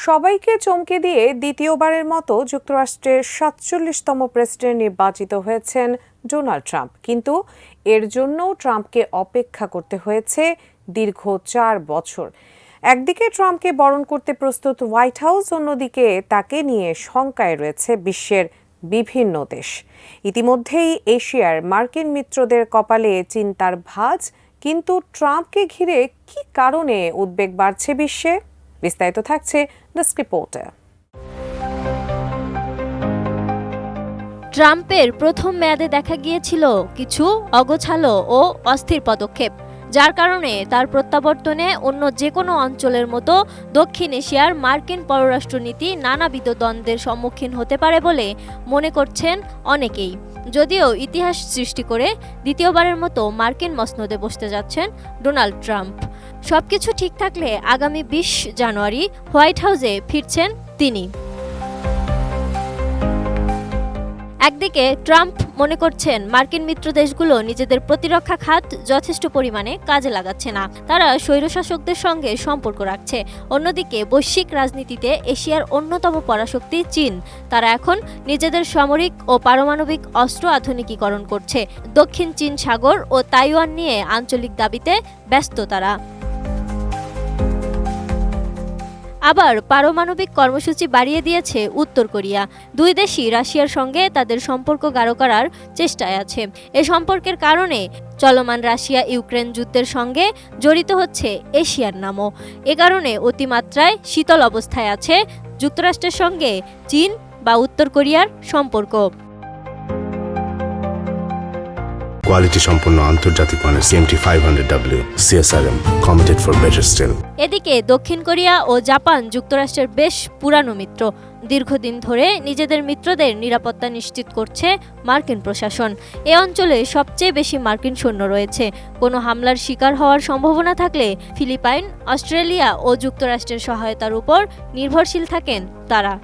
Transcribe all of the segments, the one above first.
সবাইকে চমকে দিয়ে দ্বিতীয়বারের মতো যুক্তরাষ্ট্রের ৪৭তম প্রেসিডেন্ট নির্বাচিত হয়েছেন ডোনাল্ড ট্রাম্প। কিন্তু এর জন্যও ট্রাম্পকে অপেক্ষা করতে হয়েছে দীর্ঘ ৪ বছর। একদিকে ট্রাম্পকে বরণ করতে প্রস্তুত হোয়াইট হাউস, অন্যদিকে তাকে নিয়ে শঙ্কায় রয়েছে বিশ্বের বিভিন্ন দেশ। ইতিমধ্যেই এশিয়ার মার্কিন মিত্রদের কপালে চিন্তার ভাঁজ। কিন্তু ট্রাম্পকে ঘিরে কী কারণে উদ্বেগ বাড়ছে বিশ্বে? বিস্তারিত থাকছে ডেস্ক রিপোর্টে। ট্রাম্পের প্রথম মেয়াদে দেখা গিয়েছিল কিছু অগোছালো ও অস্থির পদক্ষেপ, যার কারণে তার প্রত্যাবর্তনে অন্য যে কোনো অঞ্চলের মতো দক্ষিণ এশিয়ার মার্কিন পররাষ্ট্রনীতি নানাবিধ দ্বন্দ্বের সম্মুখীন হতে পারে বলে মনে করছেন অনেকেই। যদিও ইতিহাস সৃষ্টি করে দ্বিতীয়বারের মতো মার্কিন মসনদে বসতে যাচ্ছেন ডোনাল্ড ট্রাম্প। সবকিছু ঠিক থাকলে আগামী ২০ জানুয়ারি হোয়াইট হাউসে ফিরছেন তিনি। একদিকে ট্রাম্প মনে করছেন মার্কিন মিত্র দেশগুলো নিজেদের প্রতিরক্ষা খাত যথেষ্ট পরিমাণে কাজে লাগাচ্ছে না, তারা স্বৈরশাসকদের সঙ্গে সম্পর্ক রাখছে। অন্যদিকে বৈশ্বিক রাজনীতিতে এশিয়ার অন্যতম পরাশক্তি চীন, তারা এখন নিজেদের সামরিক ও পারমাণবিক অস্ত্র আধুনিকীকরণ করছে। দক্ষিণ চীন সাগর ও তাইওয়ান নিয়ে আঞ্চলিক দাবিতে ব্যস্ত তারা। আবার পারমাণবিক কর্মসূচি বাড়িয়ে দিয়েছে উত্তর কোরিয়া। দুই দেশই রাশিয়ার সঙ্গে তাদের সম্পর্ক গাঢ় করার চেষ্টায় আছে। এ সম্পর্কের কারণে চলমান রাশিয়া ইউক্রেন যুদ্ধের সঙ্গে জড়িত হচ্ছে এশিয়ার নামও। এ কারণে অতিমাত্রায় শীতল অবস্থায় আছে যুক্তরাষ্ট্রের সঙ্গে চীন বা উত্তর কোরিয়ার সম্পর্ক। কোয়ালিটি সম্পন্ন আন্তর্জাতিক মানের CMT500W CSRM committed for better still. এদিকে দক্ষিণ কোরিয়া ও জাপান যুক্তরাষ্ট্রের বেশ পুরানো মিত্র। দীর্ঘদিন ধরে নিজেদের মিত্রদের নিরাপত্তা নিশ্চিত করছে মার্কিন প্রশাসন। এ অঞ্চলে সবচেয়ে বেশি মার্কিন সৈন্য রয়েছে। কোনো হামলার শিকার হওয়ার সম্ভাবনা থাকলে ফিলিপাইন, অস্ট্রেলিয়া ও যুক্তরাষ্ট্রের সহায়তার উপর নির্ভরশীল থাকেন তারা।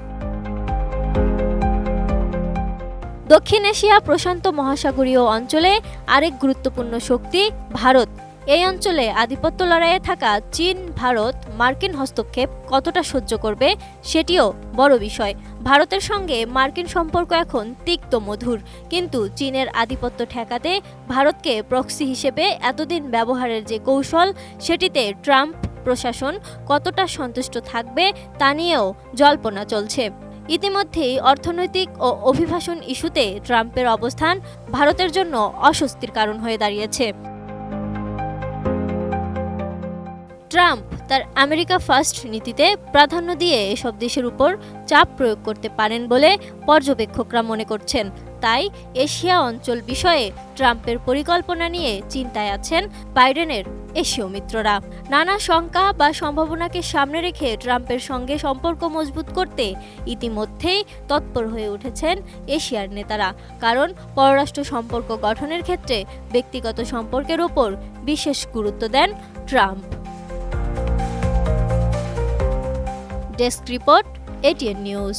দক্ষিণ এশিয়া প্রশান্ত মহাসাগরীয় অঞ্চলে আরেক গুরুত্বপূর্ণ শক্তি ভারত। এই অঞ্চলে আধিপত্য লড়াইয়ে থাকা চীন ভারত মার্কিন হস্তক্ষেপ কতটা সহ্য করবে সেটিও বড় বিষয়। ভারতের সঙ্গে মার্কিন সম্পর্ক এখন তিক্ত মধুর, কিন্তু চীনের আধিপত্য ঠেকাতে ভারতকে প্রক্সি হিসেবে এতদিন ব্যবহারের যে কৌশল, সেটিতে ট্রাম্প প্রশাসন কতটা সন্তুষ্ট থাকবে তা নিয়েও জল্পনা চলছে। ইতিমধ্যেই অর্থনৈতিক ও অভিবাসন ইস্যুতে ট্রাম্পের অবস্থান ভারতের জন্য অস্বস্তির কারণ হয়ে দাঁড়িয়েছে। ট্রাম্প তার আমেরিকা ফার্স্ট নীতিতে প্রাধান্য দিয়ে এসব দেশের উপর চাপ প্রয়োগ করতে পারেন বলে পর্যবেক্ষকরা মনে করছেন। তাই এশিয়া অঞ্চল বিষয়ে ট্রাম্পের পরিকল্পনা নিয়ে চিন্তায় আছেন বাইডেনের এশীয় মিত্ররা। নানা শঙ্কা বা সম্ভাবনাকে সামনে রেখে ট্রাম্পের সঙ্গে সম্পর্ক মজবুত করতে ইতিমধ্যেই তৎপর হয়ে উঠেছেন এশিয়ার নেতারা। কারণ পররাষ্ট্র সম্পর্ক গঠনের ক্ষেত্রে ব্যক্তিগত সম্পর্কের ওপর বিশেষ গুরুত্ব দেন Trump. Desk report, ATN news.